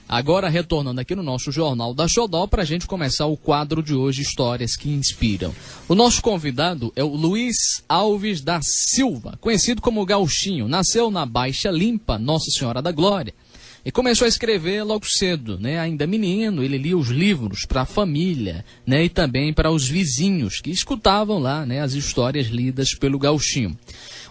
Agora retornando aqui no nosso Jornal da Xodó para a gente começar o quadro de hoje, Histórias que Inspiram. O nosso convidado é o Luiz Alves da Silva, conhecido como Gauchinho. Nasceu na Baixa Limpa, Nossa Senhora da Glória, e começou a escrever logo cedo, né? Ainda menino, ele lia os livros para a família, né? E também para os vizinhos que escutavam lá, né? As histórias lidas pelo Gauchinho.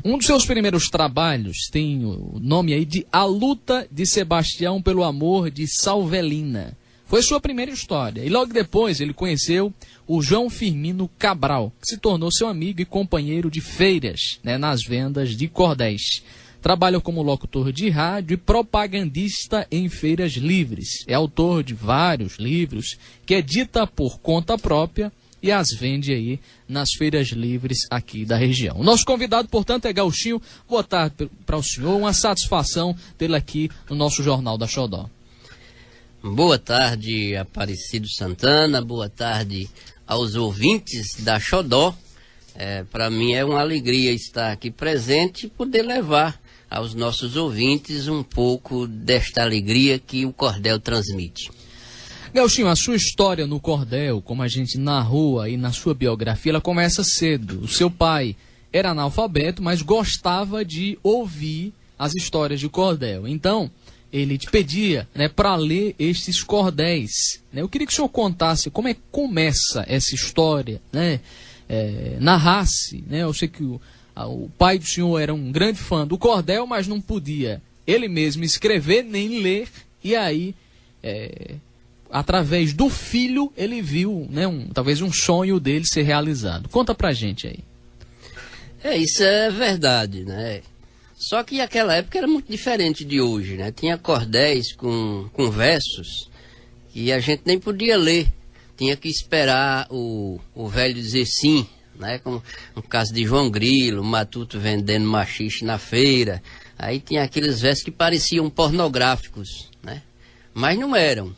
Um dos seus primeiros trabalhos tem o nome aí de A Luta de Sebastião pelo Amor de Salvelina. Foi sua primeira história. E logo depois ele conheceu o João Firmino Cabral, que se tornou seu amigo e companheiro de feiras, né, nas vendas de cordéis. Trabalha como locutor de rádio e propagandista em feiras livres. É autor de vários livros que edita por conta própria e as vende aí nas feiras livres aqui da região. O nosso convidado, portanto, é Gauchinho. Boa tarde para o senhor, uma satisfação tê-lo aqui no nosso Jornal da Xodó. Boa tarde, Aparecido Santana, boa tarde aos ouvintes da Xodó. Para mim é uma alegria estar aqui presente e poder levar aos nossos ouvintes um pouco desta alegria que o cordel transmite. Gauchinho, a sua história no cordel, como a gente narrou aí na sua biografia, ela começa cedo. O seu pai era analfabeto, mas gostava de ouvir as histórias de cordel. Então, ele te pedia, né, para ler estes cordéis, né? Eu queria que o senhor contasse como é que começa essa história, né? Narrasse, né? Eu sei que o pai do senhor era um grande fã do cordel, mas não podia ele mesmo escrever nem ler, e aí através do filho, ele viu, né, talvez um sonho dele ser realizado. Conta pra gente aí. Isso é verdade, né? Só que aquela época era muito diferente de hoje, né? Tinha cordéis com versos que a gente nem podia ler. Tinha que esperar o velho dizer sim, né? Como no caso de João Grilo, Matuto vendendo machixe na feira. Aí tinha aqueles versos que pareciam pornográficos, né? Mas não eram.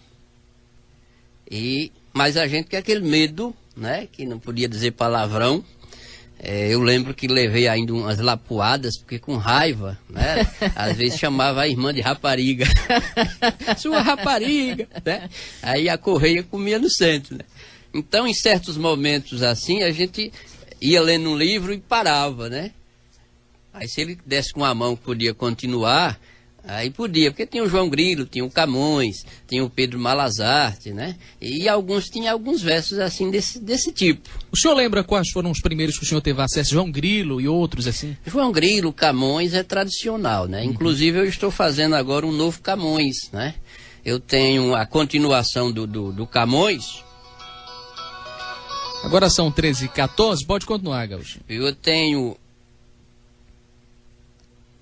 Mas a gente tinha aquele medo, né, que não podia dizer palavrão. Eu lembro que levei ainda umas lapuadas, porque com raiva, né, às vezes chamava a irmã de rapariga. Sua rapariga, né? Aí a correia comia no centro, né? Então, em certos momentos assim, a gente ia lendo um livro e parava, né? Aí se ele desse com a mão que podia continuar, aí podia, porque tinha o João Grilo, tinha o Camões, tinha o Pedro Malazarte, né? E tinha alguns versos assim desse tipo. O senhor lembra quais foram os primeiros que o senhor teve acesso? João Grilo e outros assim? João Grilo, Camões é tradicional, né? Inclusive eu estou fazendo agora um novo Camões, né? Eu tenho a continuação do Camões. Agora são 13h14, pode continuar, Gauchinho. Eu tenho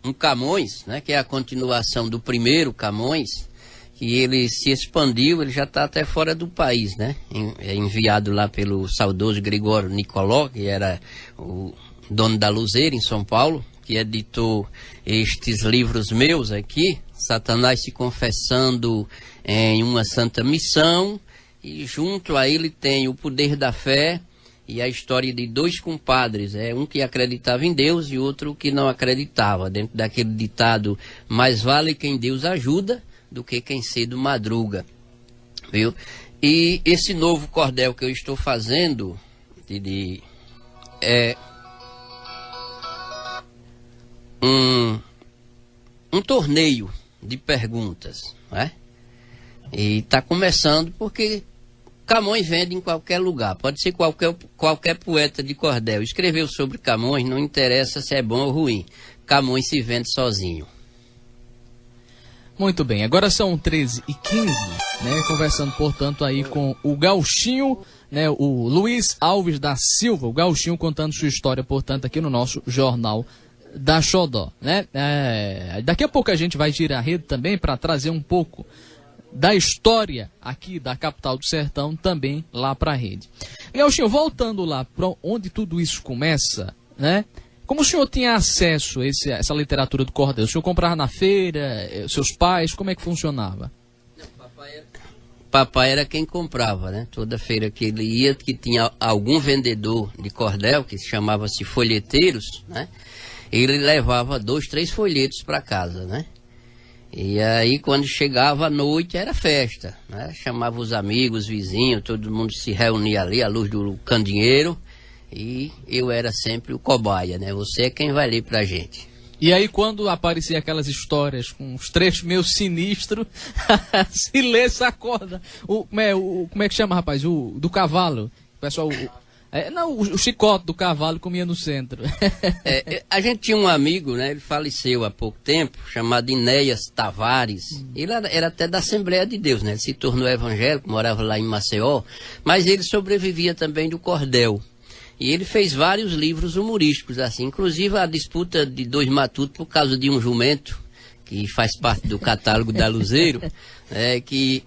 um Camões, né, que é a continuação do primeiro Camões, que ele se expandiu, ele já está até fora do país, né? É enviado lá pelo saudoso Gregório Nicolò, que era o dono da Luzeira em São Paulo, que editou estes livros meus aqui, Satanás se confessando em uma santa missão, e junto a ele tem o Poder da Fé, e a história de dois compadres, um que acreditava em Deus e outro que não acreditava, dentro daquele ditado, mais vale quem Deus ajuda do que quem cedo madruga, viu? E esse novo cordel que eu estou fazendo é um torneio de perguntas, né? E está começando porque Camões vende em qualquer lugar, pode ser qualquer poeta de cordel. Escreveu sobre Camões, não interessa se é bom ou ruim. Camões se vende sozinho. Muito bem, agora são 13h15, né? Conversando, portanto, aí com o Gauchinho, né? O Luiz Alves da Silva, o Gauchinho contando sua história, portanto, aqui no nosso Jornal da Xodó, né? Daqui a pouco a gente vai girar a rede também para trazer um pouco da história aqui da capital do sertão também lá para a rede. Gauchinho, voltando lá para onde tudo isso começa, né? Como o senhor tinha acesso a essa literatura do cordel? O senhor comprava na feira, seus pais, como é que funcionava? Papai era quem comprava, né? Toda feira que ele ia, que tinha algum vendedor de cordel, que chamava-se folheteiros, né? Ele levava 2, 3 folhetos para casa, né? E aí, quando chegava a noite, era festa, né? Chamava os amigos, vizinhos, todo mundo se reunia ali, à luz do candeeiro, e eu era sempre o cobaia, né? Você é quem vai ler pra gente. E aí, quando aparecia aquelas histórias com os trechos meio sinistros, silêncio acorda. Como é que chama, rapaz? Do cavalo. O pessoal... o chicote do cavalo comia no centro. A gente tinha um amigo, né? Ele faleceu há pouco tempo, chamado Inéas Tavares. Ele era até da Assembleia de Deus, né? Ele se tornou evangélico, morava lá em Maceió, mas ele sobrevivia também do cordel. E ele fez vários livros humorísticos, assim, inclusive a disputa de 2 matutos por causa de um jumento, que faz parte do catálogo da Luzeiro, que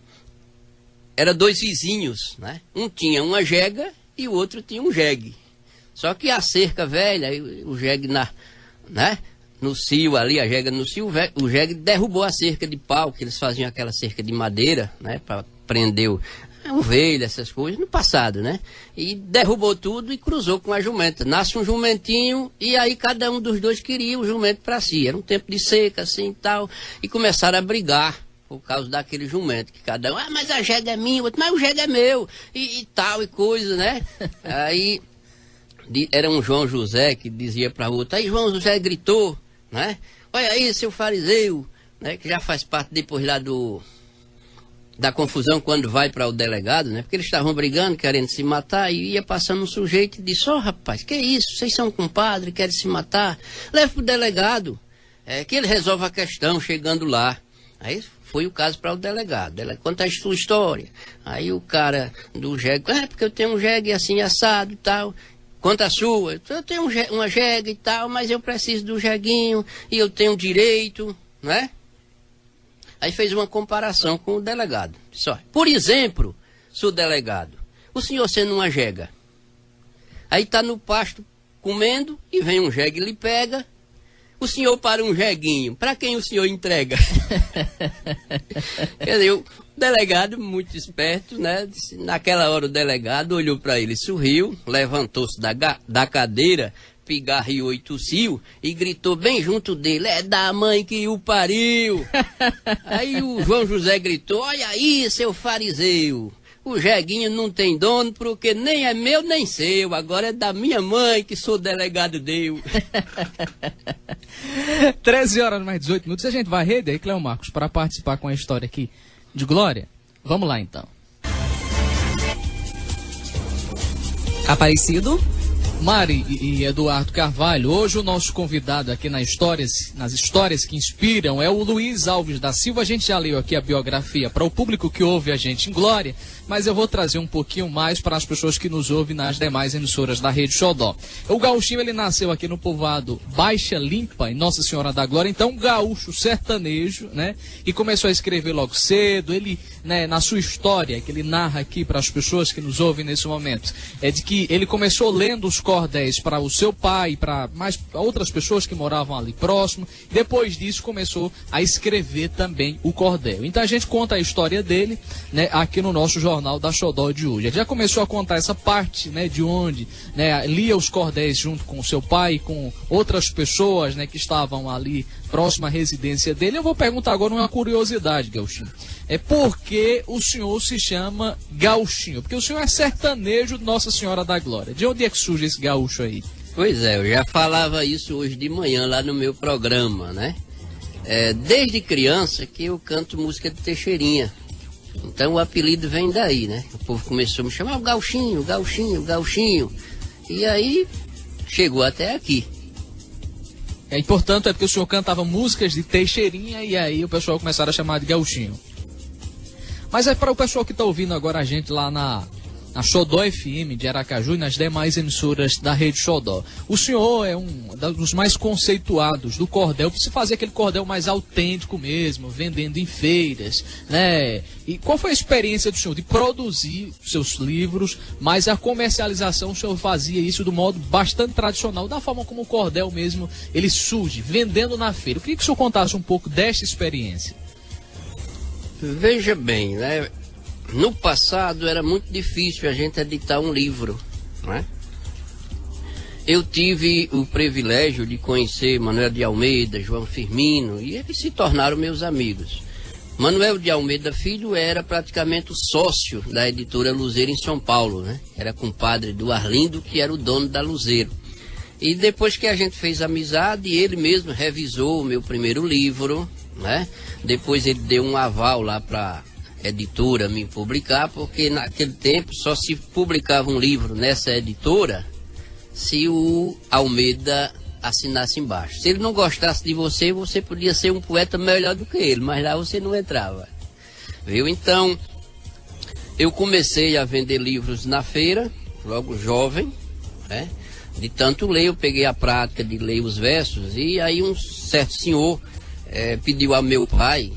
era 2 vizinhos, né? Um tinha uma jega e o outro tinha um jegue. Só que a cerca velha, o jegue no cio ali, a jega no cio, o jegue derrubou a cerca de pau, que eles faziam aquela cerca de madeira, né? Para prender ovelha, essas coisas, no passado, né? E derrubou tudo e cruzou com a jumenta. Nasce um jumentinho e aí cada um dos dois queria o jumento para si. Era um tempo de seca, assim e tal. E começaram a brigar por causa daquele jumento, que cada um, mas a jega é minha, outro, mas o jega é meu, e tal, e coisa, né? Aí, era um João José que dizia para o outro, aí João José gritou, né? Olha aí, seu fariseu, né? Que já faz parte depois lá da confusão quando vai para o delegado, né? Porque eles estavam brigando, querendo se matar, e ia passando um sujeito e disse, rapaz, que é isso? Vocês são compadre, querem se matar? Leve pro delegado, que ele resolve a questão chegando lá. Aí foi o caso para o delegado. Conta a sua história. Aí o cara do jegue, porque eu tenho um jegue assim assado e tal. Conta a sua. Eu tenho uma jegue e tal, mas eu preciso do jeguinho e eu tenho direito, né? Aí fez uma comparação com o delegado. Disse, por exemplo, seu delegado, o senhor sendo uma jega, aí tá no pasto comendo e vem um jegue e lhe pega. O senhor para um jeguinho, para quem o senhor entrega? Quer dizer, o delegado, muito esperto, né? Naquela hora o delegado olhou para ele, sorriu, levantou-se da cadeira, pigarreou e tossiu e gritou bem junto dele, é da mãe que o pariu. Aí o João José gritou, olha aí, seu fariseu. O jeguinho não tem dono porque nem é meu nem seu. Agora é da minha mãe que sou delegado deu. 13 horas mais 18 minutos. A gente vai rede aí, Cleo Marcos, para participar com a história aqui de Glória. Vamos lá então. Aparecido. Mari e Eduardo Carvalho, hoje o nosso convidado aqui nas histórias que inspiram é o Luiz Alves da Silva. A gente já leu aqui a biografia para o público que ouve a gente em Glória, mas eu vou trazer um pouquinho mais para as pessoas que nos ouvem nas demais emissoras da Rede Xodó. O Gauchinho, ele nasceu aqui no povoado Baixa Limpa, em Nossa Senhora da Glória, então gaúcho sertanejo, né? E começou a escrever logo cedo. Ele, né, na sua história, que ele narra aqui para as pessoas que nos ouvem nesse momento, é de que ele começou lendo os cordéis para o seu pai, para mais outras pessoas que moravam ali próximo. Depois disso começou a escrever também o cordel. Então a gente conta a história dele, né, aqui no nosso Jornal da Xodó de hoje. Ele já começou a contar essa parte, né, de onde, né, lia os cordéis junto com o seu pai e com outras pessoas, né, que estavam ali próximo à residência dele. Eu vou perguntar agora uma curiosidade, Gauchinho. É por que o senhor se chama Gauchinho? Porque o senhor é sertanejo de Nossa Senhora da Glória. De onde é que surge esse gaúcho aí? Pois é, eu já falava isso hoje de manhã lá no meu programa, né? Desde criança que eu canto música de Teixeirinha. Então o apelido vem daí, né? O povo começou a me chamar Gauchinho, Gauchinho, Gauchinho. E aí chegou até aqui. E portanto é porque o senhor cantava músicas de Teixeirinha e aí o pessoal começaram a chamar de Gauchinho. Mas é para o pessoal que está ouvindo agora a gente lá na Xodó FM de Aracaju e nas demais emissoras da Rede Xodó. O senhor é um dos mais conceituados do cordel, para se fazer aquele cordel mais autêntico mesmo, vendendo em feiras, né? E qual foi a experiência do senhor de produzir seus livros, mas a comercialização o senhor fazia isso do modo bastante tradicional, da forma como o cordel mesmo ele surge, vendendo na feira. Eu queria que o senhor contasse um pouco desta experiência. Veja bem, né? No passado era muito difícil a gente editar um livro, né? eu tive o privilégio de conhecer Manuel de Almeida, João Firmino, e eles se tornaram meus amigos. Manuel de Almeida Filho era praticamente o sócio da editora Luzeiro em São Paulo, né? Era compadre do Arlindo, que era o dono da Luzeiro. E depois que a gente fez amizade, ele mesmo revisou o meu primeiro livro, né? Depois ele deu um aval lá para a editora me publicar, porque naquele tempo só se publicava um livro nessa editora se o Almeida assinasse embaixo. Se ele não gostasse de você, você podia ser um poeta melhor do que ele, mas lá você não entrava. Viu? Então, eu comecei a vender livros na feira, logo jovem, né? De tanto ler, eu peguei a prática de ler os versos, e aí um certo senhor pediu a meu pai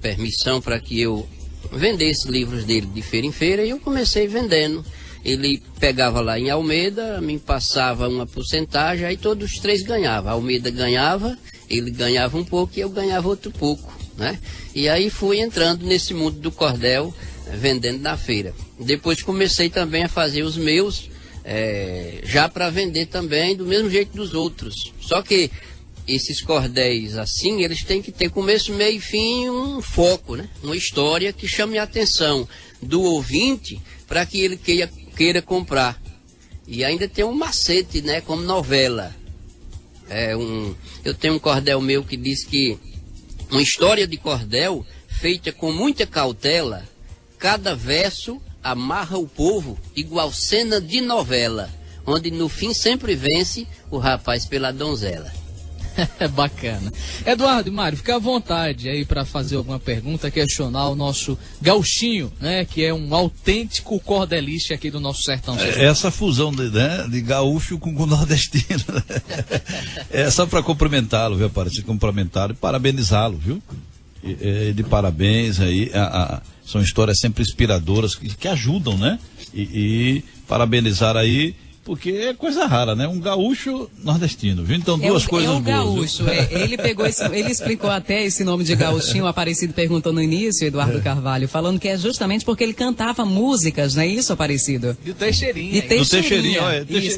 permissão para que eu vendesse livros dele de feira em feira, e eu comecei vendendo. Ele pegava lá em Almeida, me passava uma porcentagem, aí todos os três ganhavam. A Almeida ganhava, ele ganhava um pouco e eu ganhava outro pouco, né? E aí fui entrando nesse mundo do cordel, vendendo na feira. Depois comecei também a fazer os meus, já para vender também do mesmo jeito dos outros. Só que esses cordéis assim, eles têm que ter começo, meio e fim, um foco, né? Uma história que chame a atenção do ouvinte para que ele queira comprar. E ainda tem um macete, né? Como novela. Eu tenho um cordel meu que diz que uma história de cordel feita com muita cautela, cada verso amarra o povo igual cena de novela, onde no fim sempre vence o rapaz pela donzela. É bacana. Eduardo e Mário, fica à vontade aí para fazer alguma pergunta, questionar o nosso Gauchinho, né, que é um autêntico cordelista aqui do nosso sertão. Essa fusão de gaúcho com nordestino. É só para cumprimentá-lo, viu, Aparecido? Cumprimentá-lo e parabenizá-lo, viu? De parabéns aí. São histórias sempre inspiradoras que ajudam, né? E parabenizar aí, porque é coisa rara, né? Um gaúcho nordestino, viu? Então, duas coisas boas. Gaúcho. Ele pegou ele explicou até esse nome de gauchinho. O Aparecido perguntou no início, Eduardo Carvalho, falando que é justamente porque ele cantava músicas, não é isso, Aparecido? De Teixeirinha. De Teixeirinha.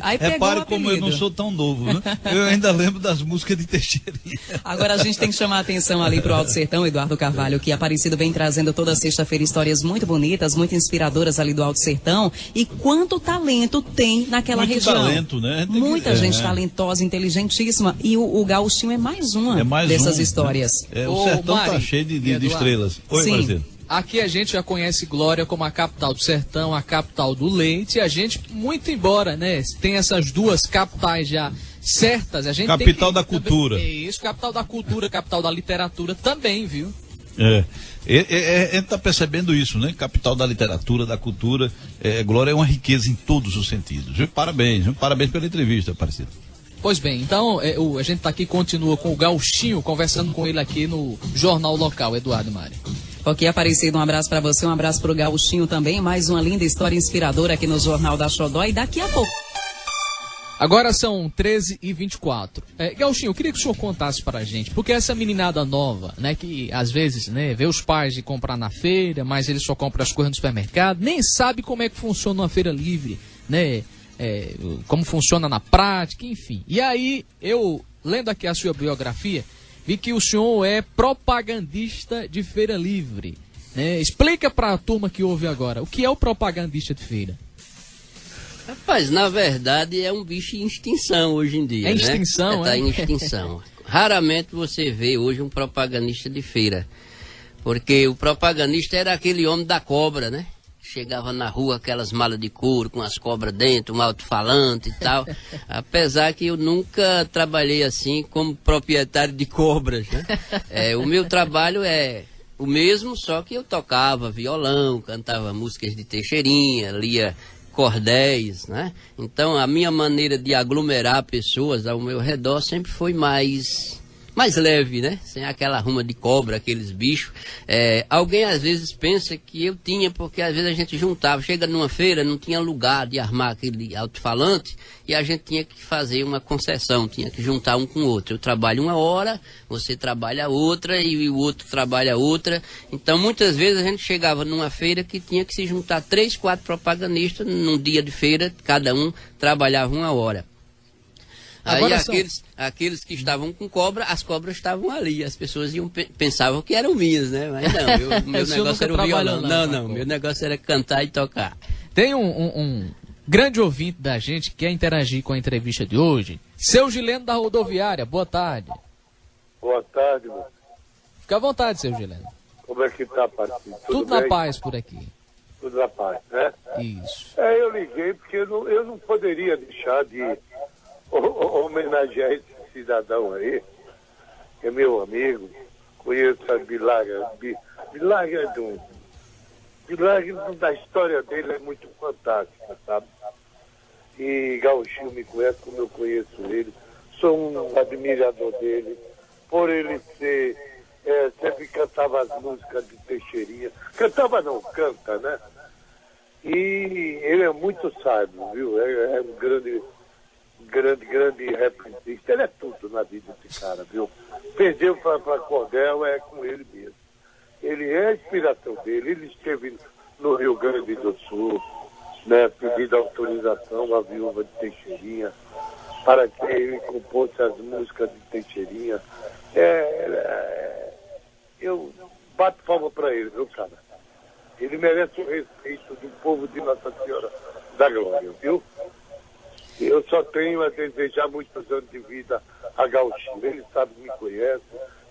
Aí repare como eu não sou tão novo, né? Eu ainda lembro das músicas de Teixeirinha. Agora a gente tem que chamar a atenção ali pro Alto Sertão, Eduardo Carvalho, que Aparecido vem trazendo toda sexta-feira histórias muito bonitas, muito inspiradoras ali do Alto Sertão. E quanto talento tem naquela região. Talento, né? Muita gente talentosa, inteligentíssima. E o gauchinho é mais uma dessas histórias. O sertão tá cheio de estrelas. Oi, Marcelo. Aqui a gente já conhece Glória como a capital do sertão, a capital do leite. E a gente, muito embora, né, tem essas duas capitais já certas, a gente capital da cultura. Isso, capital da cultura, capital da literatura também, viu? A gente está percebendo isso, né? Capital da literatura, da cultura. Glória é uma riqueza em todos os sentidos. Parabéns pela entrevista, Aparecido. Pois bem, então a gente está aqui, continua com o Gauchinho, conversando com ele aqui no Jornal Local, Eduardo e Mário. Ok, Aparecido, um abraço para você, um abraço para o Gauchinho também. Mais uma linda história inspiradora aqui no Jornal da Xodó, e daqui a pouco. Agora são 13h24. Gauchinho, eu queria que o senhor contasse para a gente, porque essa meninada nova, né, que às vezes, né, vê os pais de comprar na feira, mas eles só compram as coisas no supermercado, nem sabe como é que funciona uma feira livre, né, como funciona na prática, enfim. E aí, eu, lendo aqui a sua biografia, vi que o senhor é propagandista de feira livre, né? Explica para a turma que ouve agora, o que é o propagandista de feira? Rapaz, na verdade é um bicho em extinção hoje em dia, né? Em extinção, Está em extinção. Raramente você vê hoje um propagandista de feira, porque o propagandista era aquele homem da cobra, né? Chegava na rua, aquelas malas de couro com as cobras dentro, um alto-falante e tal. Apesar que eu nunca trabalhei assim como proprietário de cobras, né? O meu trabalho é o mesmo, só que eu tocava violão, cantava músicas de Teixeirinha, lia cordéis, né? Então a minha maneira de aglomerar pessoas ao meu redor sempre foi mais leve, né? Sem aquela ruma de cobra, aqueles bichos. Alguém às vezes pensa que eu tinha, porque às vezes a gente juntava, chega numa feira, não tinha lugar de armar aquele alto-falante, e a gente tinha que fazer uma concessão, tinha que juntar um com o outro. Eu trabalho uma hora, você trabalha outra, e o outro trabalha outra. Então muitas vezes a gente chegava numa feira que tinha que se juntar 3, 4 propagandistas num dia de feira, cada um trabalhava uma hora. Aí aqueles que estavam com cobra, as cobras estavam ali. As pessoas pensavam que eram minhas, né? Mas não, meu negócio era o violão. Não, meu negócio era cantar e tocar. Tem um grande ouvinte da gente que quer interagir com a entrevista de hoje. Seu Gileno da Rodoviária, boa tarde. Boa tarde, mano. Fica à vontade, seu Gileno. Como é que tá, Partido? Tudo na paz por aqui. Tudo na paz, né? Isso. Eu liguei porque eu não poderia deixar de homenagear esse cidadão aí, que é meu amigo, conheço a Milagre da história dele é muito fantástica, sabe? E Gauchinho me conhece como eu conheço ele, sou um admirador dele, por ele ser, sempre cantava as músicas de Teixeirinha, cantava não, canta, né? E ele é muito sábio, viu? É um grande repentista, ele é tudo na vida desse cara, viu? Perdeu para Cordel, é com ele mesmo. Ele é a inspiração dele, ele esteve no Rio Grande do Sul, né, pedindo autorização à viúva de Teixeirinha, para que ele compôsse as músicas de Teixeirinha. Eu bato palma para ele, viu, cara? Ele merece o respeito do povo de Nossa Senhora da Glória, viu? Eu só tenho a desejar muitos anos de vida a Gauchinho. Ele sabe, me conhece,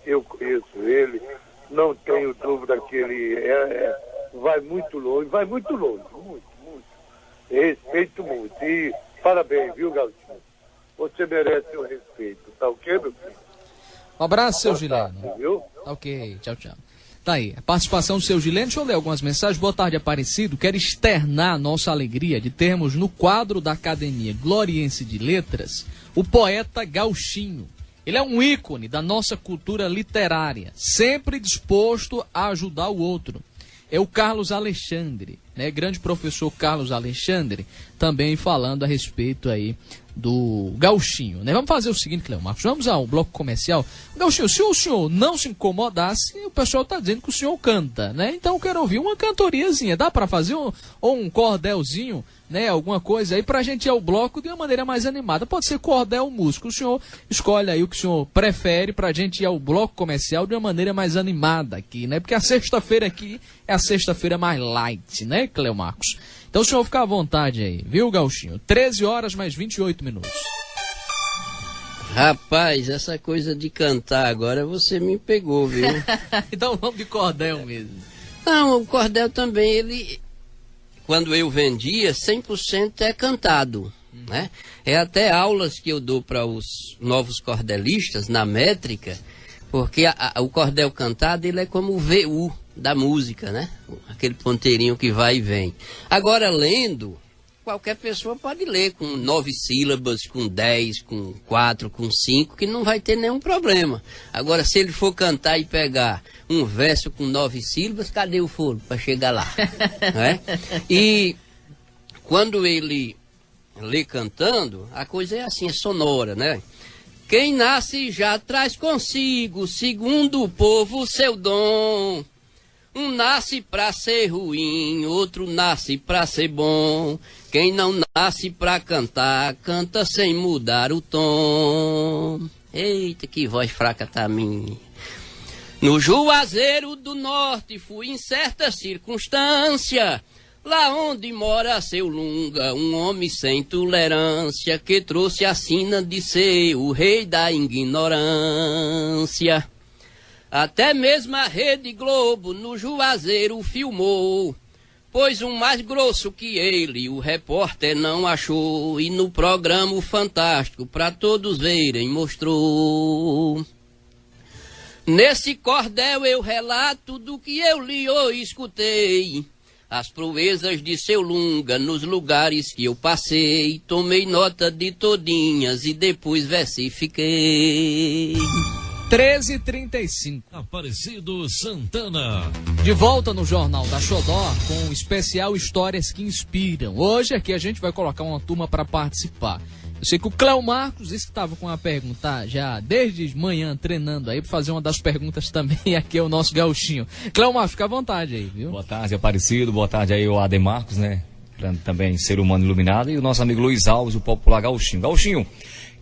eu conheço ele, não tenho dúvida que ele vai muito longe, muito. Respeito muito. E parabéns, viu, Gauchinho? Você merece o respeito, tá ok, meu filho? Um abraço, seu Gileno. Viu? Tá ok, tchau. Tá aí, a participação do seu Gileno. Deixa eu ler algumas mensagens. Boa tarde, Aparecido. Quero externar a nossa alegria de termos no quadro da Academia Gloriense de Letras o poeta Gauchinho. Ele é um ícone da nossa cultura literária, sempre disposto a ajudar o outro. É o Carlos Alexandre, né? Grande professor Carlos Alexandre, também falando a respeito aí do Gauchinho, né? Vamos fazer o seguinte, Cleo Marcos, vamos ao bloco comercial. Gauchinho, se o senhor não se incomodasse, o pessoal está dizendo que o senhor canta, né? Então eu quero ouvir uma cantoriazinha, dá para fazer um cordelzinho, né? Alguma coisa aí pra gente ir ao bloco de uma maneira mais animada. Pode ser cordel ou música, o senhor escolhe aí o que o senhor prefere pra gente ir ao bloco comercial de uma maneira mais animada aqui, né? Porque a sexta-feira aqui é a sexta-feira mais light, né, Cleo Marcos? Então o senhor fica à vontade aí, viu, Gauchinho? 13 horas mais 28 minutos. Rapaz, essa coisa de cantar agora você me pegou, viu? Então vamos de cordel mesmo. Não, o cordel também, ele... Quando eu vendia, 100% é cantado, né? É até aulas que eu dou para os novos cordelistas, na métrica, porque o cordel cantado, ele é como o VU da música, né? Aquele ponteirinho que vai e vem. Agora, lendo, qualquer pessoa pode ler com 9 sílabas, com 10, com 4, com 5, que não vai ter nenhum problema. Agora, se ele for cantar e pegar um verso com 9 sílabas, cadê o fôlego para chegar lá? Né? E quando ele lê cantando, a coisa é assim, é sonora, né? Quem nasce já traz consigo, segundo o povo, seu dom. Um nasce pra ser ruim, outro nasce pra ser bom. Quem não nasce pra cantar, canta sem mudar o tom. Eita, que voz fraca tá minha. No Juazeiro do Norte fui em certa circunstância, lá onde mora seu Lunga, um homem sem tolerância, que trouxe a sina de ser o rei da ignorância. Até mesmo a Rede Globo no Juazeiro filmou, pois um mais grosso que ele o repórter não achou, e no programa o Fantástico pra todos verem mostrou. Nesse cordel eu relato do que eu li ou escutei, as proezas de seu Lunga nos lugares que eu passei, tomei nota de todinhas e depois versifiquei. 13h35. Aparecido Santana. De volta no Jornal da Xodó com o especial Histórias que Inspiram. Hoje aqui a gente vai colocar uma turma para participar. Eu sei que o Cleo Marcos estava com uma pergunta já desde manhã treinando aí para fazer uma das perguntas também aqui é o nosso Gauchinho. Cleo Marcos, fica à vontade aí, viu? Boa tarde, Aparecido. Boa tarde aí o Ademarcos, né? Também ser humano iluminado. E o nosso amigo Luiz Alves, o popular Gauchinho. Gauchinho,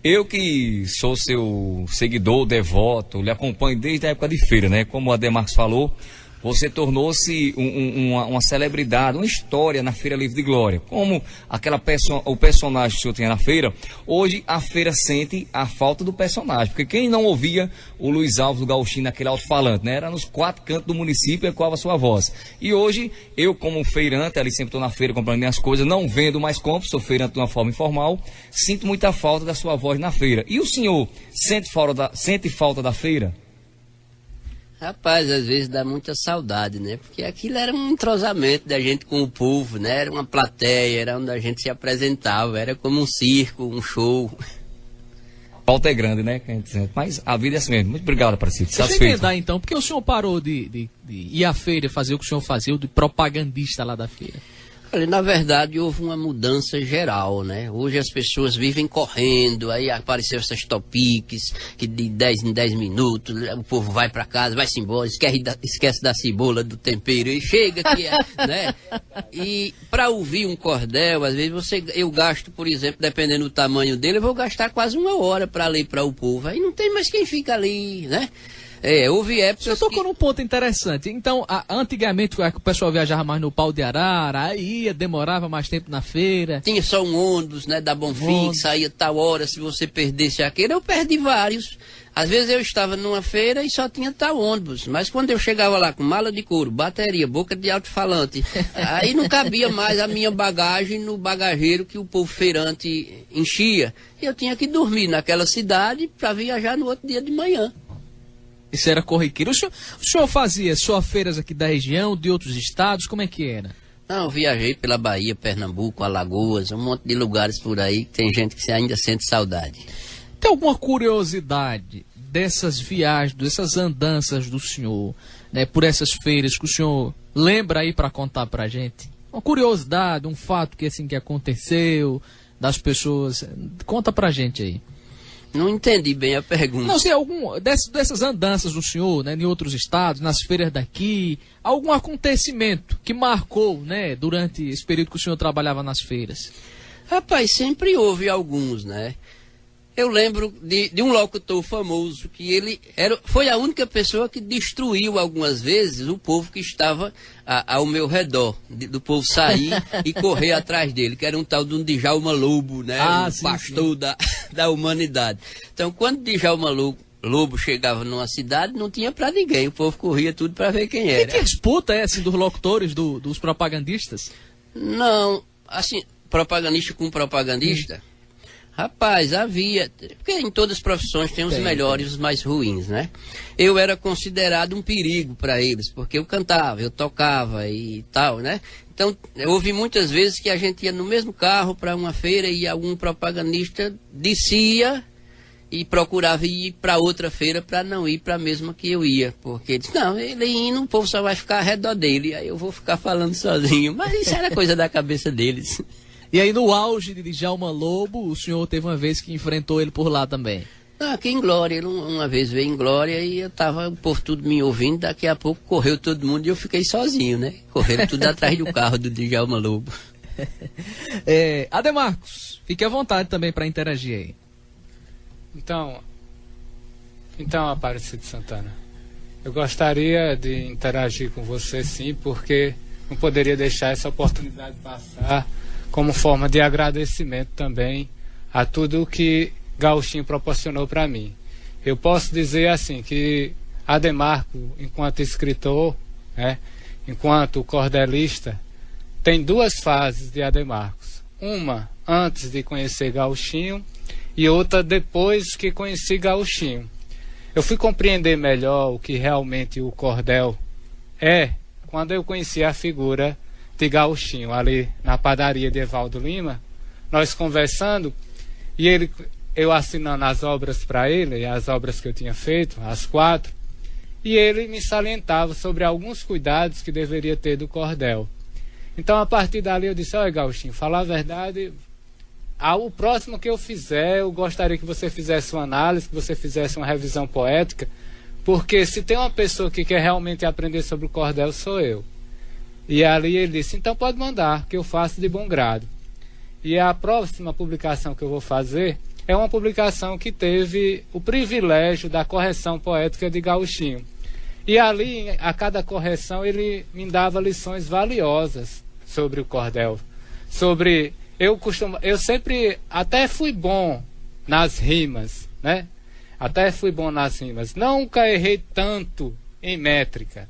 Eu que sou seu seguidor, devoto, lhe acompanho desde a época de feira, né? Como o Ademarcos falou, você tornou-se uma celebridade, uma história na Feira Livre de Glória. Como o personagem que o senhor tinha na feira, hoje a feira sente a falta do personagem. Porque quem não ouvia o Luiz Alves do Gauchinho naquele alto-falante, né? Era nos 4 cantos do município, ecoava a sua voz. E hoje, eu como feirante, ali sempre estou na feira comprando minhas coisas, não vendo, mas compro, sou feirante de uma forma informal, sinto muita falta da sua voz na feira. E o senhor sente falta da feira? Rapaz, às vezes dá muita saudade, né? Porque aquilo era um entrosamento da gente com o povo, né? Era uma plateia, era onde a gente se apresentava, era como um circo, um show. A falta é grande, né? Mas a vida é assim mesmo. Muito obrigado, Aparecido. Deixa eu emendar então, porque o senhor parou de ir à feira, fazer o que o senhor fazia, de propagandista lá da feira? Olha, na verdade, houve uma mudança geral, né? Hoje as pessoas vivem correndo, aí apareceu essas topiques, que de 10 em 10 minutos, o povo vai para casa, vai-se embora, esquece da cebola, do tempero, e chega aqui, né? E para ouvir um cordel, às vezes eu gasto, por exemplo, dependendo do tamanho dele, eu vou gastar quase 1 hora para ler para o povo, aí não tem mais quem fica ali, né? Houve épocas. Você tocou num ponto interessante. Então, antigamente, o pessoal viajava mais no pau de arara, aí demorava mais tempo na feira. Tinha só um ônibus, né, da Bonfim, que saía tal hora, se você perdesse aquele, eu perdi vários. Às vezes eu estava numa feira e só tinha tal ônibus, mas quando eu chegava lá com mala de couro, bateria, boca de alto-falante, aí não cabia mais a minha bagagem no bagageiro que o povo feirante enchia. E eu tinha que dormir naquela cidade para viajar no outro dia de manhã. Isso era corriqueiro. O senhor fazia só feiras aqui da região, de outros estados? Como é que era? Não, eu viajei pela Bahia, Pernambuco, Alagoas, um monte de lugares por aí que tem gente que ainda sente saudade. Tem alguma curiosidade dessas viagens, dessas andanças do senhor, né, por essas feiras que o senhor lembra aí para contar pra gente? Uma curiosidade, um fato que aconteceu, das pessoas. Conta pra gente aí. Não entendi bem a pergunta. Não sei, dessas andanças do senhor, né, em outros estados, nas feiras daqui, algum acontecimento que marcou, né, durante esse período que o senhor trabalhava nas feiras? Rapaz, sempre houve alguns, né? Eu lembro de um locutor famoso que foi a única pessoa que destruiu algumas vezes o povo que estava ao meu redor, do povo sair e correr atrás dele, que era um tal de um Djalma Lobo, né? Pastor da humanidade. Então, quando Djalma Lobo chegava numa cidade, não tinha pra ninguém, o povo corria tudo pra ver quem era. E que disputa é essa dos locutores, dos propagandistas? Não, assim, propagandista com propagandista... Rapaz, havia, porque em todas as profissões tem os melhores e os mais ruins, né? Eu era considerado um perigo para eles, porque eu cantava, eu tocava e tal, né? Então, houve muitas vezes que a gente ia no mesmo carro para uma feira e algum propagandista descia e procurava ir para outra feira para não ir para a mesma que eu ia, porque disse, não, ele indo, o povo só vai ficar ao redor dele, aí eu vou ficar falando sozinho, mas isso era coisa da cabeça deles. E aí, no auge de Djalma Lobo, o senhor teve uma vez que enfrentou ele por lá também? Aqui em Glória, ele uma vez veio em Glória e eu tava, o povo tudo me ouvindo, daqui a pouco correu todo mundo e eu fiquei sozinho, né? Correram tudo atrás do carro do Djalma Lobo. Ademarcos, fique à vontade também para interagir aí. Então, Aparecido Santana, eu gostaria de interagir com você sim, porque não poderia deixar essa oportunidade passar, como forma de agradecimento também a tudo o que Gauchinho proporcionou para mim. Eu posso dizer assim, que Ademarco, enquanto escritor, né, enquanto cordelista, tem 2 fases de Ademarcos. Uma antes de conhecer Gauchinho e outra depois que conheci Gauchinho. Eu fui compreender melhor o que realmente o cordel é quando eu conheci a figura de Gauchinho, ali na padaria de Evaldo Lima, nós conversando, e eu assinando as obras para ele, as obras que eu tinha feito, as 4, e ele me salientava sobre alguns cuidados que deveria ter do cordel. Então, a partir dali, eu disse, olha, Gauchinho, falar a verdade, o próximo que eu fizer, eu gostaria que você fizesse uma análise, que você fizesse uma revisão poética, porque se tem uma pessoa que quer realmente aprender sobre o cordel, sou eu. E ali ele disse, então pode mandar, que eu faço de bom grado. E a próxima publicação que eu vou fazer é uma publicação que teve o privilégio da correção poética de Gauchinho. E ali, a cada correção, ele me dava lições valiosas sobre o cordel. Eu sempre até fui bom nas rimas, né? Até fui bom nas rimas. Nunca errei tanto em métrica.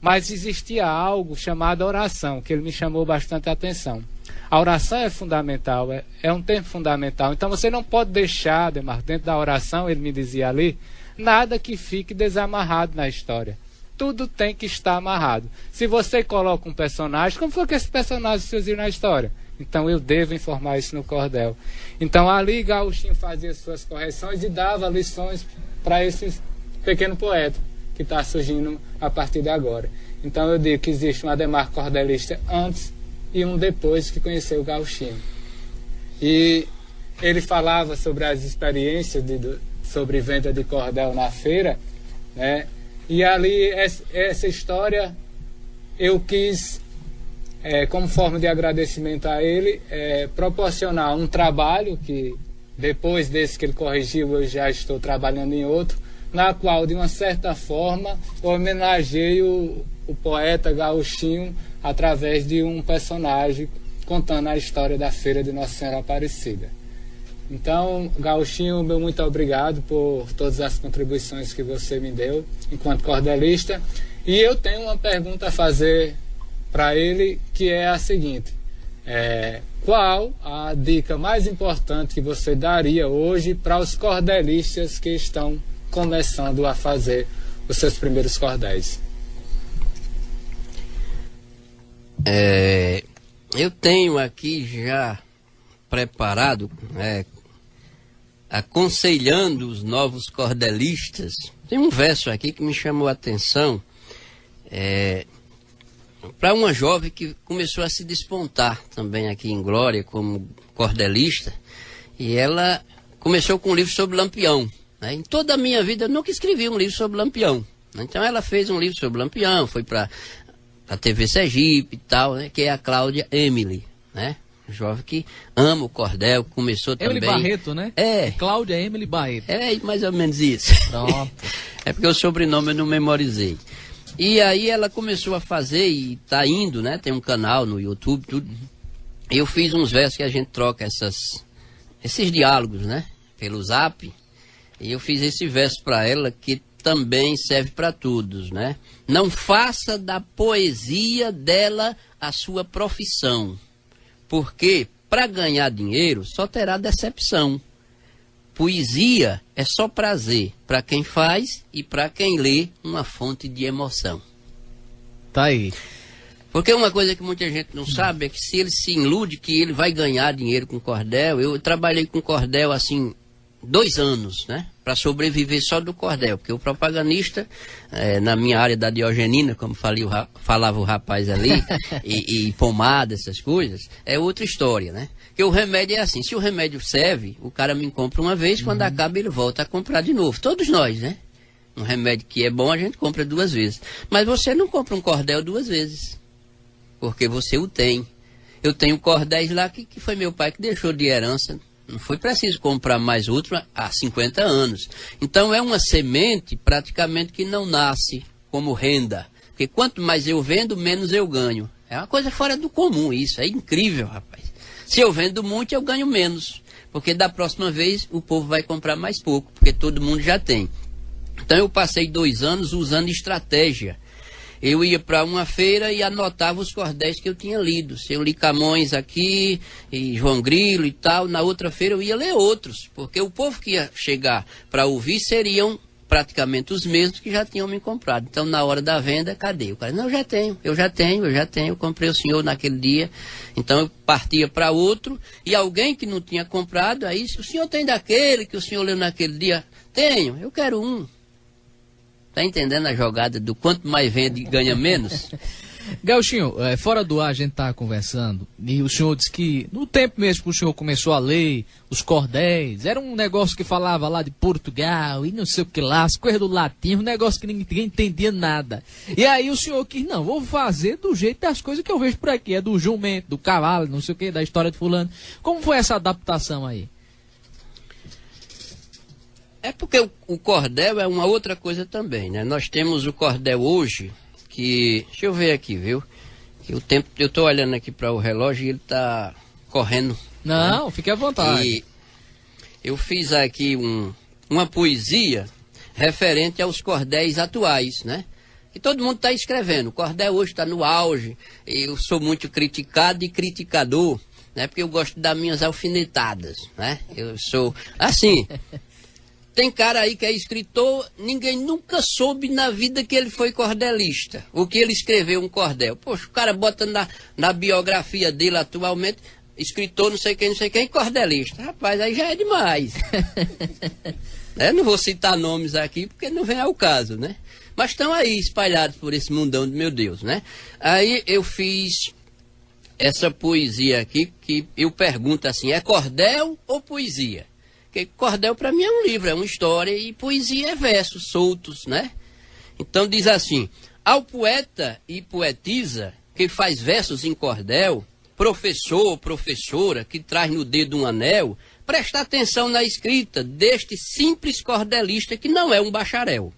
Mas existia algo chamado oração, que ele me chamou bastante a atenção. A oração é fundamental, é um tempo fundamental. Então você não pode deixar, Ademar, dentro da oração, ele me dizia ali, nada que fique desamarrado na história. Tudo tem que estar amarrado. Se você coloca um personagem, como foi que esse personagem se usou na história? Então eu devo informar isso no cordel. Então ali Gauchinho fazia suas correções e dava lições para esse pequeno poeta que está surgindo a partir de agora. Então eu digo que existe um Ademar cordelista antes e um depois que conheceu o Gauchinho. E ele falava sobre as experiências sobre venda de cordel na feira, né? E ali essa história eu quis, como forma de agradecimento a ele, proporcionar um trabalho que depois desse que ele corrigiu eu já estou trabalhando em outro, na qual de uma certa forma homenageio o poeta Gauchinho através de um personagem contando a história da feira de Nossa Senhora Aparecida. Então, Gauchinho, meu muito obrigado por todas as contribuições que você me deu enquanto cordelista. E eu tenho uma pergunta a fazer para ele, que é a seguinte: qual a dica mais importante que você daria hoje para os cordelistas que estão começando a fazer os seus primeiros cordéis? Eu tenho aqui já preparado, aconselhando os novos cordelistas. Tem um verso aqui que me chamou a atenção, para uma jovem que começou a se despontar também aqui em Glória como cordelista, e ela começou com um livro sobre Lampião, né? Em toda a minha vida eu nunca escrevi um livro sobre Lampião, né? Então ela fez um livro sobre Lampião, foi para a TV Sergipe e tal, né? Que é a Cláudia Emily, né? Jovem que ama o cordel, começou Emily também... Barreto, né? Cláudia Emily Barreto. Mais ou menos isso. Pronto. É porque o sobrenome eu não memorizei. E aí ela começou a fazer e tá indo, né? Tem um canal no YouTube, tudo. Eu fiz uns versos que a gente troca esses diálogos, né? Pelo Zap. E eu fiz esse verso para ela que também serve para todos, né? Não faça da poesia dela a sua profissão, porque para ganhar dinheiro só terá decepção. Poesia é só prazer para quem faz e para quem lê, uma fonte de emoção. Tá aí. Porque uma coisa que muita gente não sabe é que se ele se ilude que ele vai ganhar dinheiro com cordel, eu trabalhei com cordel assim 2 anos, né? Para sobreviver só do cordel, porque o propagandista, na minha área da diogenina, como falava o rapaz ali, e pomada, essas coisas, é outra história, né? Porque o remédio é assim, se o remédio serve, o cara me compra uma vez, quando acaba ele volta a comprar de novo. Todos nós, né? Um remédio que é bom a gente compra 2 vezes. Mas você não compra um cordel 2 vezes, porque você o tem. Eu tenho cordéis lá que foi meu pai que deixou de herança. Não foi preciso comprar mais outro há 50 anos. Então é uma semente praticamente que não nasce como renda. Porque quanto mais eu vendo, menos eu ganho. É uma coisa fora do comum isso. É incrível, rapaz. Se eu vendo muito, eu ganho menos. Porque da próxima vez o povo vai comprar mais pouco. Porque todo mundo já tem. Então eu passei 2 anos usando estratégia. Eu ia para uma feira e anotava os cordéis que eu tinha lido. Se eu li Camões aqui, e João Grilo e tal, na outra feira eu ia ler outros. Porque o povo que ia chegar para ouvir seriam praticamente os mesmos que já tinham me comprado. Então, na hora da venda, cadê? O cara, não, eu já tenho, comprei o senhor naquele dia. Então, eu partia para outro, e alguém que não tinha comprado, aí, o senhor tem daquele que o senhor leu naquele dia? Tenho, eu quero um. Tá entendendo a jogada do quanto mais vende ganha menos? Gauchinho, fora do ar a gente tá conversando e o senhor disse que no tempo mesmo que o senhor começou a ler os cordéis, era um negócio que falava lá de Portugal e não sei o que lá, as coisas do latim, um negócio que ninguém entendia nada. E aí o senhor quis, não, vou fazer do jeito das coisas que eu vejo por aqui, é do jumento, do cavalo, não sei o que, da história de fulano. Como foi essa adaptação aí? É porque o cordel é uma outra coisa também, né? Nós temos o cordel hoje, que... Deixa eu ver aqui, viu? Que o tempo... Eu estou olhando aqui para o relógio e ele está correndo. Não, né? fique à vontade. E eu fiz aqui uma poesia referente aos cordéis atuais, né? E todo mundo está escrevendo. O cordel hoje está no auge. Eu sou muito criticado e criticador, né? Porque eu gosto de dar minhas alfinetadas, né? Eu sou assim. Tem cara aí que é escritor, ninguém nunca soube na vida que ele foi cordelista. O que ele escreveu um cordel. Poxa, o cara bota na biografia dele atualmente, escritor não sei quem, cordelista. Rapaz, aí já é demais. Não vou citar nomes aqui porque não vem ao caso, né? Mas estão aí espalhados por esse mundão de meu Deus, né? Aí eu fiz essa poesia aqui que eu pergunto assim, é cordel ou poesia? Porque cordel para mim é um livro, é uma história, e poesia é versos soltos, né? Então diz assim, ao poeta e poetisa que faz versos em cordel, professor ou professora que traz no dedo um anel, presta atenção na escrita deste simples cordelista que não é um bacharel.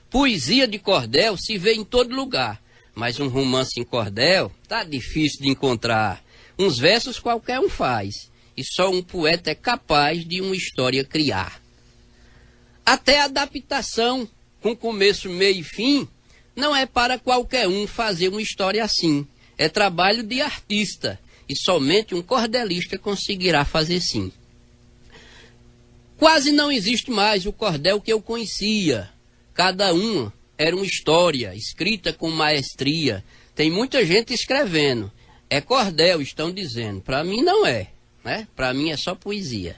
Poesia de cordel se vê em todo lugar, mas um romance em cordel tá difícil de encontrar. Uns versos qualquer um faz, e só um poeta é capaz de uma história criar. Até a adaptação, com começo, meio e fim, não é para qualquer um fazer uma história assim. É trabalho de artista, e somente um cordelista conseguirá fazer sim. Quase não existe mais o cordel que eu conhecia. Cada um era uma história, escrita com maestria. Tem muita gente escrevendo. É cordel, estão dizendo. Para mim não é, né? Para mim é só poesia.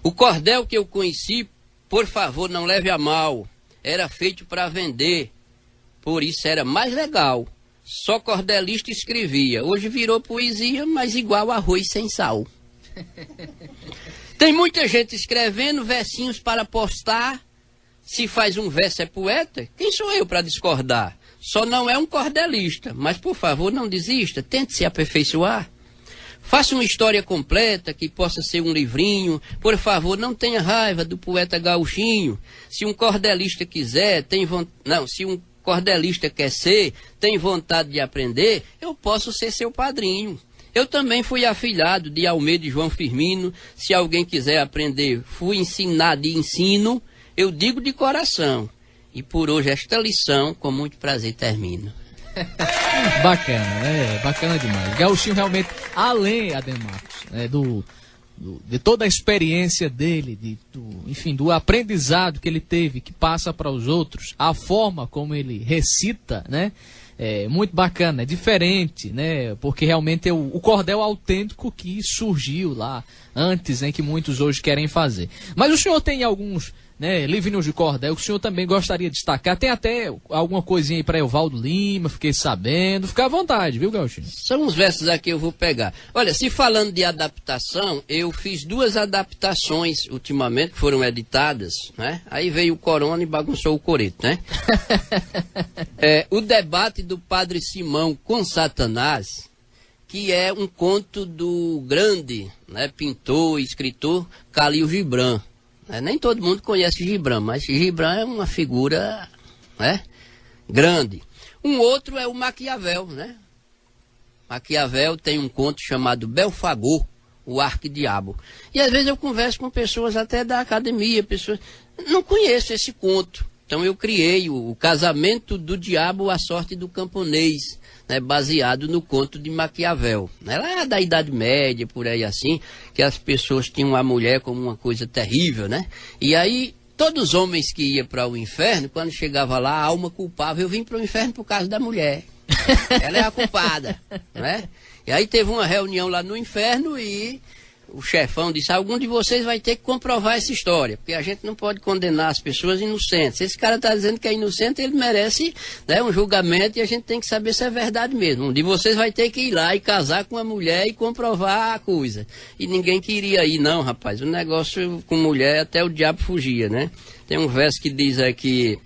O cordel que eu conheci, por favor, não leve a mal. Era feito para vender. Por isso era mais legal. Só cordelista escrevia. Hoje virou poesia, mas igual arroz sem sal. Tem muita gente escrevendo versinhos para postar. Se faz um verso é poeta, quem sou eu para discordar? Só não é um cordelista, mas por favor não desista, tente se aperfeiçoar. Faça uma história completa que possa ser um livrinho, por favor não tenha raiva do poeta gauchinho. Se um cordelista quiser, se um cordelista quer ser, tem vontade de aprender, eu posso ser seu padrinho. Eu também fui afilhado de Almeida e João Firmino, se alguém quiser aprender, fui ensinado e ensino. Eu digo de coração, e por hoje esta lição, com muito prazer, termino. Bacana, bacana demais. Gauchinho realmente, além, Ademarcos, de toda a experiência dele, enfim, do aprendizado que ele teve, que passa para os outros, a forma como ele recita, né? É muito bacana, é diferente, né? Porque realmente é o cordel autêntico que surgiu lá antes, né? Que muitos hoje querem fazer. Mas o senhor tem alguns, né, livrinhos de cordel que o senhor também gostaria de destacar? Tem até alguma coisinha aí para Evaldo Lima, fiquei sabendo. Fica à vontade, viu, Gauchinho? São uns versos aqui que eu vou pegar. Olha, se falando de adaptação, eu fiz 2 adaptações ultimamente, que foram editadas, né? Aí veio o corona e bagunçou o coreto, né? O debate do Padre Simão com Satanás, que é um conto do grande, né, pintor e escritor Khalil Gibran. Nem todo mundo conhece Gibran, mas Gibran é uma figura, né, grande. Um outro é o Maquiavel, né? Maquiavel tem um conto chamado Belfagor, o Arquidiabo. E às vezes eu converso com pessoas até da academia, pessoas não conhecem esse conto. Então eu criei o Casamento do Diabo, a Sorte do Camponês, né, baseado no conto de Maquiavel. Lá da Idade Média, por aí assim, que as pessoas tinham a mulher como uma coisa terrível, né? E aí, todos os homens que iam para o inferno, quando chegava lá, a alma culpava, eu vim para o inferno por causa da mulher. Ela é a culpada, né? E aí teve uma reunião lá no inferno e o chefão disse, algum de vocês vai ter que comprovar essa história, porque a gente não pode condenar as pessoas inocentes. Se esse cara está dizendo que é inocente, ele merece, né, um julgamento, e a gente tem que saber se é verdade mesmo. Um de vocês vai ter que ir lá e casar com a mulher e comprovar a coisa. E ninguém queria ir, não, rapaz. O negócio com mulher, até o diabo fugia, né? Tem um verso que diz aqui,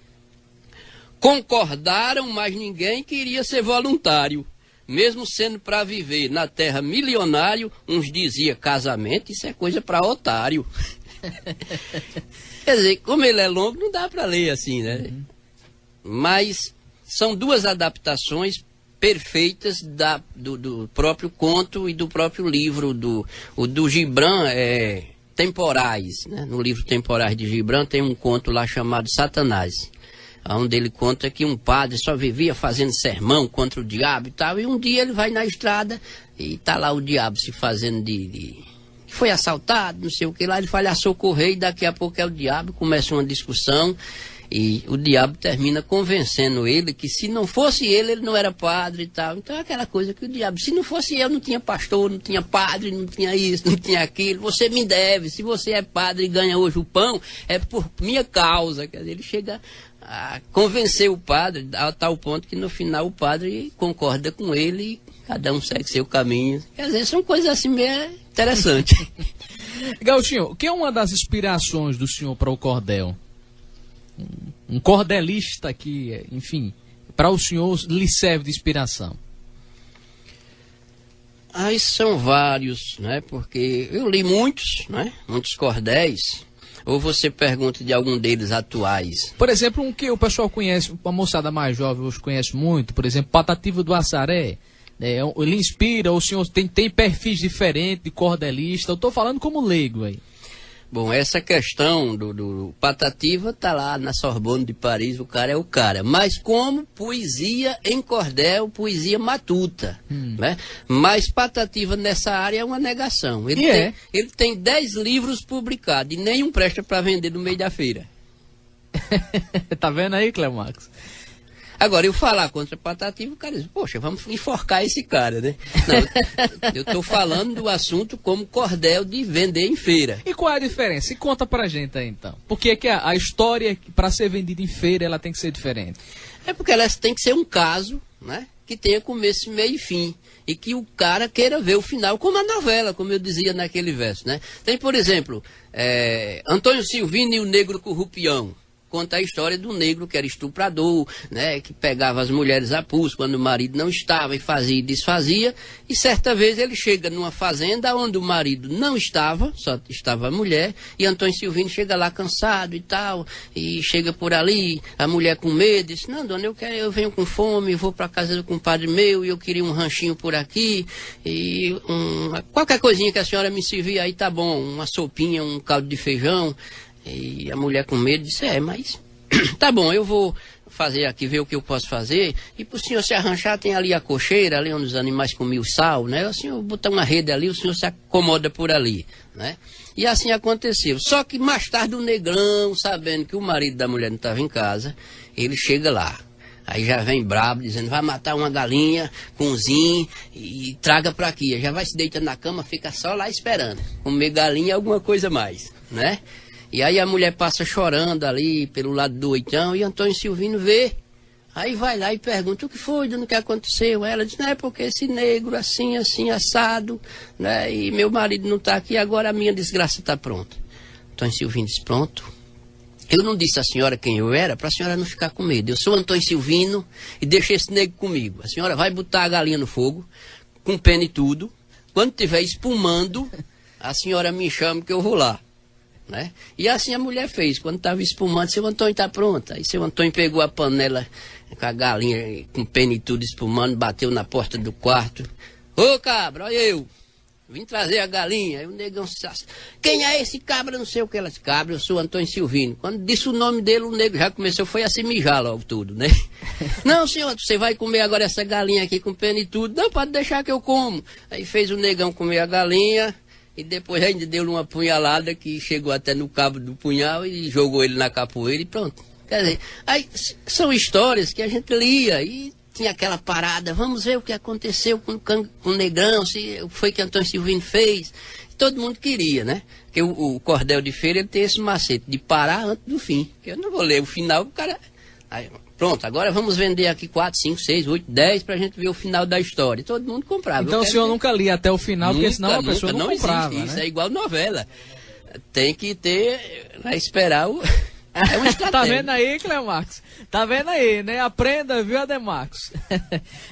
concordaram, mas ninguém queria ser voluntário. Mesmo sendo para viver na terra milionário, uns dizia casamento, isso é coisa para otário. Quer dizer, como ele é longo, não dá para ler assim, né? Mas são duas adaptações perfeitas do próprio conto e do próprio livro. O do Gibran é Temporais, né? No livro Temporais de Gibran tem um conto lá chamado Satanás, onde ele conta que um padre só vivia fazendo sermão contra o diabo e tal, e um dia ele vai na estrada e tá lá o diabo se fazendo que foi assaltado, não sei o que lá, ele vai lá socorrer e daqui a pouco é o diabo, começa uma discussão e o diabo termina convencendo ele que se não fosse ele não era padre e tal. Então é aquela coisa que o diabo, se não fosse eu não tinha pastor, não tinha padre, não tinha isso, não tinha aquilo, você me deve, se você é padre e ganha hoje o pão, é por minha causa. Quer dizer, ele chega a convencer o padre a tal ponto que no final o padre concorda com ele e cada um segue seu caminho. Quer dizer, são coisas assim meio interessantes. Gauchinho, o que é uma das inspirações do senhor para o cordel? Um cordelista que, enfim, para o senhor lhe serve de inspiração? Aí são vários, né? Porque eu li muitos, né? Muitos cordéis. Ou você pergunta de algum deles atuais? Por exemplo, um que o pessoal conhece, a moçada mais jovem hoje conhece muito, por exemplo, Patativa do Assaré. Ele inspira, o senhor tem perfis diferentes de cordelista. Eu estou falando como leigo aí. Bom, essa questão do Patativa tá lá na Sorbonne de Paris, o cara é o cara. Mas como poesia em cordel, poesia matuta, né? Mas Patativa nessa área é uma negação. Ele tem 10 livros publicados e nenhum presta para vender no meio da feira. Tá vendo aí, Cleomax? Agora, eu falar contra Patativa, o cara diz, poxa, vamos enforcar esse cara, né? Não, eu estou falando do assunto como cordel de vender em feira. E qual é a diferença? E conta pra gente aí, então. Por que que a história, para ser vendida em feira, ela tem que ser diferente? É porque ela tem que ser um caso, né? Que tenha começo, meio e fim. E que o cara queira ver o final, como a novela, como eu dizia naquele verso, né? Tem, por exemplo, Antônio Silvino e o Negro Currupião. Conta a história do negro que era estuprador, né, que pegava as mulheres a pulso quando o marido não estava e fazia e desfazia. E certa vez ele chega numa fazenda onde o marido não estava, só estava a mulher, e Antônio Silvino chega lá cansado e tal, e chega por ali, a mulher com medo, diz, não, dona, eu venho com fome, vou para casa do compadre meu, e eu queria um ranchinho por aqui, e qualquer coisinha que a senhora me servir aí tá bom, uma sopinha, um caldo de feijão. E a mulher com medo disse, mas tá bom, eu vou fazer aqui, ver o que eu posso fazer. E pro senhor se arranchar, tem ali a cocheira, ali onde os animais comiam sal, né? O senhor botar uma rede ali, o senhor se acomoda por ali, né? E assim aconteceu. Só que mais tarde o negrão, sabendo que o marido da mulher não estava em casa, ele chega lá. Aí já vem brabo, dizendo, vai matar uma galinha, cozinhe e traga pra aqui. Já vai se deitando na cama, fica só lá esperando. Comer galinha e alguma coisa mais, né? E aí a mulher passa chorando ali pelo lado do oitão e Antônio Silvino vê. Aí vai lá e pergunta, o que foi, dona, o que aconteceu? Ela diz, não é porque esse negro assim, assado, né? E meu marido não está aqui, agora a minha desgraça está pronta. Antônio Silvino diz, pronto. Eu não disse à senhora quem eu era, para a senhora não ficar com medo. Eu sou Antônio Silvino e deixa esse negro comigo. A senhora vai botar a galinha no fogo, com pena e tudo. Quando estiver espumando, a senhora me chama que eu vou lá. Né? E assim a mulher fez, quando estava espumando, seu Antônio está pronto. Aí seu Antônio pegou a panela com a galinha, com pena e tudo espumando, bateu na porta do quarto. Ô cabra, olha eu, vim trazer a galinha. Aí o negão disse, quem é esse cabra, não sei o que. Ela disse, cabra, eu sou Antônio Silvino. Quando disse o nome dele, o negro já começou, foi a se mijar logo tudo, né? Não, senhor, você vai comer agora essa galinha aqui com pena e tudo. Não, pode deixar que eu como. Aí fez o negão comer a galinha. E depois ainda deu uma punhalada que chegou até no cabo do punhal e jogou ele na capoeira e pronto. Quer dizer, aí são histórias que a gente lia e tinha aquela parada, vamos ver o que aconteceu com o negrão, se foi que Antônio Silvino fez. Todo mundo queria, né? Porque o cordel de feira ele tem esse macete de parar antes do fim. Eu não vou ler o final, o cara... Aí, pronto, agora vamos vender aqui 4, 5, 6, 8, 10 pra gente ver o final da história. Todo mundo comprava. Então o senhor nunca lia até o final, porque senão a pessoa não comprava, existe. Né? Isso é igual novela. Tem que ter, vai esperar o... É uma estratégia. Tá vendo aí, Cleomax? Tá vendo aí, né? Aprenda, viu, Ademarcos?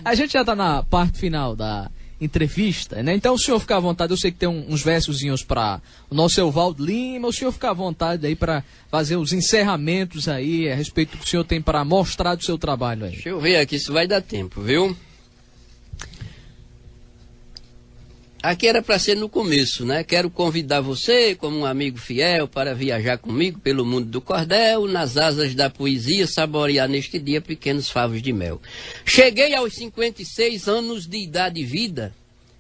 A gente já tá na parte final da entrevista, né? Então o senhor fica à vontade, eu sei que tem uns versozinhos para o nosso Evaldo Lima, o senhor fica à vontade aí para fazer os encerramentos aí a respeito do que o senhor tem para mostrar do seu trabalho aí. Deixa eu ver aqui se vai dar tempo, viu? Aqui era para ser no começo, né? Quero convidar você, como um amigo fiel, para viajar comigo pelo mundo do cordel, nas asas da poesia, saborear neste dia pequenos favos de mel. Cheguei aos 56 anos de idade e vida.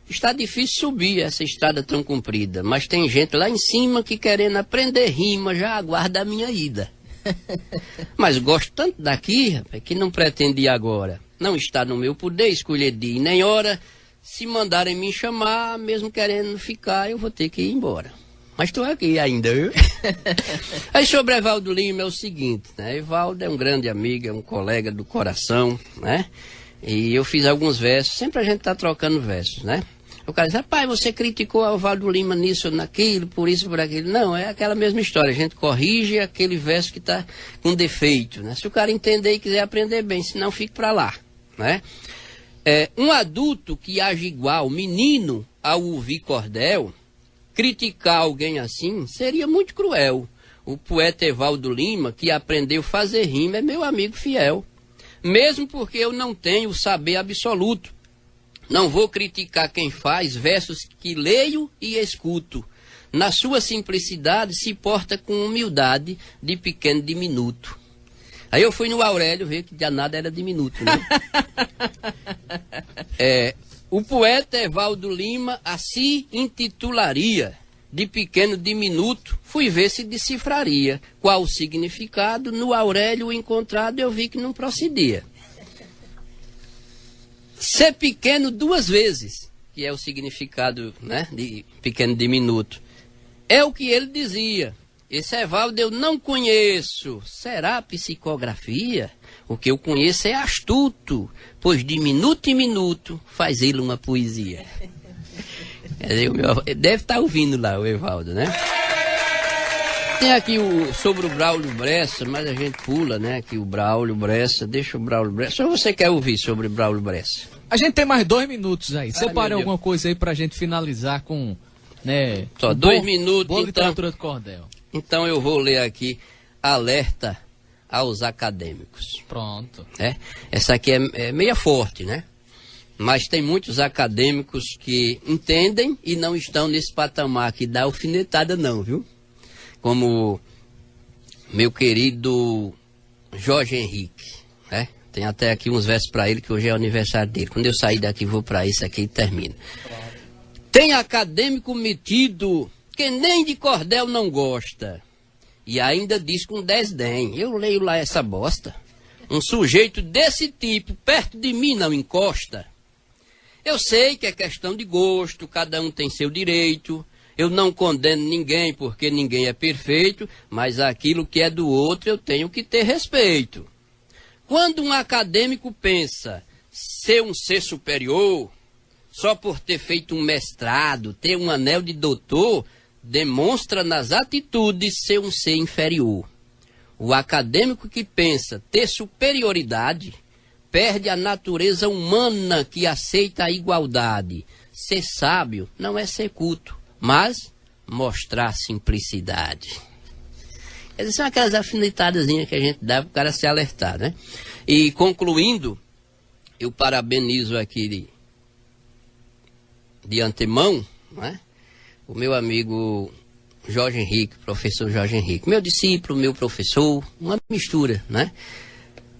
Está difícil subir essa estrada tão comprida, mas tem gente lá em cima que querendo aprender rima já aguarda a minha ida. Mas gosto tanto daqui, rapaz, que não pretendo ir agora. Não está no meu poder escolher dia nem hora. Se mandarem me chamar, mesmo querendo ficar, eu vou ter que ir embora. Mas estou aqui ainda, viu? Aí sobre Evaldo Lima é o seguinte, né? Evaldo é um grande amigo, é um colega do coração, né? E eu fiz alguns versos, sempre a gente está trocando versos, né? O cara diz, rapaz, você criticou o Evaldo Lima nisso ou naquilo, por isso, por aquilo. Não, é aquela mesma história, a gente corrige aquele verso que está com defeito, né? Se o cara entender e quiser aprender bem, senão fique para lá, né? Um adulto que age igual menino ao ouvir cordel, criticar alguém assim seria muito cruel. O poeta Evaldo Lima, que aprendeu a fazer rima, é meu amigo fiel. Mesmo porque eu não tenho o saber absoluto. Não vou criticar quem faz versos que leio e escuto. Na sua simplicidade se porta com humildade de pequeno diminuto. Aí eu fui no Aurélio ver que danado era diminuto, né? O poeta Evaldo Lima assim intitularia, de pequeno diminuto, fui ver se decifraria. Qual o significado, no Aurélio encontrado eu vi que não procedia. Ser pequeno 2 vezes, que é o significado, né, de pequeno diminuto, é o que ele dizia. Esse Evaldo eu não conheço. Será psicografia? O que eu conheço é astuto, pois de minuto em minuto faz ele uma poesia. Deve estar ouvindo lá o Evaldo, né? Tem aqui sobre o Braulio Bressan, mas a gente pula, né? Aqui o Braulio Bressan, deixa o Braulio Bressan. Ou você quer ouvir sobre o Braulio Bressan? A gente tem mais 2 minutos aí. Separe alguma coisa aí pra gente finalizar com, né? Só 2 minutos, boa literatura do cordel. Então eu vou ler aqui, alerta aos acadêmicos. Pronto. Essa aqui é meia forte, né? Mas tem muitos acadêmicos que entendem e não estão nesse patamar que dá alfinetada não, viu? Como meu querido Jorge Henrique, né? Tem até aqui uns versos para ele, que hoje é o aniversário dele. Quando eu sair daqui, vou para isso aqui e termino. Tem acadêmico metido que nem de cordel não gosta, e ainda diz com desdém, eu leio lá essa bosta. Um sujeito desse tipo, perto de mim não encosta. Eu sei que é questão de gosto, cada um tem seu direito, eu não condeno ninguém porque ninguém é perfeito, mas aquilo que é do outro eu tenho que ter respeito. Quando um acadêmico pensa ser um ser superior, só por ter feito um mestrado, ter um anel de doutor, demonstra nas atitudes ser um ser inferior. O acadêmico que pensa ter superioridade perde a natureza humana que aceita a igualdade. Ser sábio não é ser culto, mas mostrar simplicidade. Essas são aquelas afinitadazinhas que a gente dá para o cara se alertar, né? E concluindo, eu parabenizo aqui de antemão, né, o meu amigo Jorge Henrique, professor Jorge Henrique, meu discípulo, meu professor, uma mistura, né?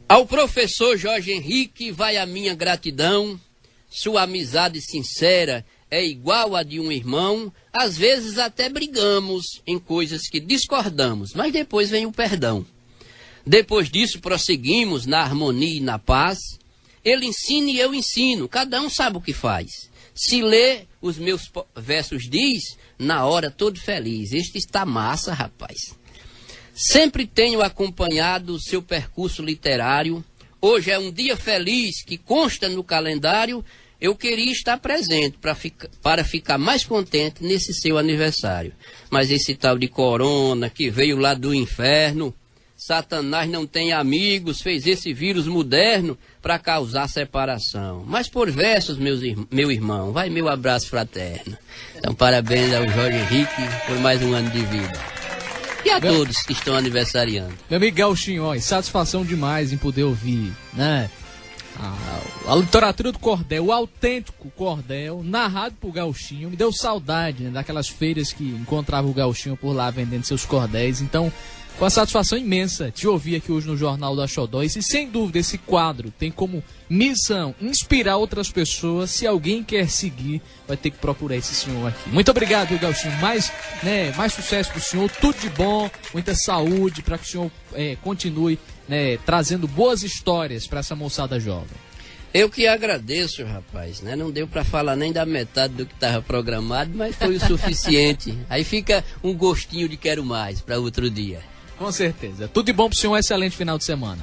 Ao professor Jorge Henrique vai a minha gratidão, sua amizade sincera é igual a de um irmão, às vezes até brigamos em coisas que discordamos, mas depois vem o perdão. Depois disso prosseguimos na harmonia e na paz, ele ensina e eu ensino, cada um sabe o que faz. Se lê os meus versos diz, na hora todo feliz. Este está massa, rapaz. Sempre tenho acompanhado o seu percurso literário. Hoje é um dia feliz que consta no calendário. Eu queria estar presente para ficar mais contente nesse seu aniversário. Mas esse tal de corona que veio lá do inferno Satanás não tem amigos, fez esse vírus moderno para causar separação. Mas por versos, meu irmão, vai meu abraço fraterno. Então, parabéns ao Jorge Henrique por mais um ano de vida. E a todos que estão aniversariando. Meu amigo Gauchinho, ó, satisfação demais em poder ouvir, né? A literatura do cordel, o autêntico cordel, narrado por Gauchinho. Me deu saudade, né, daquelas feiras que encontrava o Gauchinho por lá vendendo seus cordéis. Então, foi uma satisfação imensa te ouvir aqui hoje no Jornal da Xodó. E sem dúvida esse quadro tem como missão inspirar outras pessoas. Se alguém quer seguir, vai ter que procurar esse senhor aqui. Muito obrigado, viu, Gauchinho. Mais sucesso pro senhor, tudo de bom, muita saúde para que o senhor continue, né, trazendo boas histórias para essa moçada jovem. Eu que agradeço, rapaz, né? Não deu para falar nem da metade do que estava programado, mas foi o suficiente. Aí fica um gostinho de quero mais para outro dia. Com certeza. Tudo de bom pro senhor, um excelente final de semana.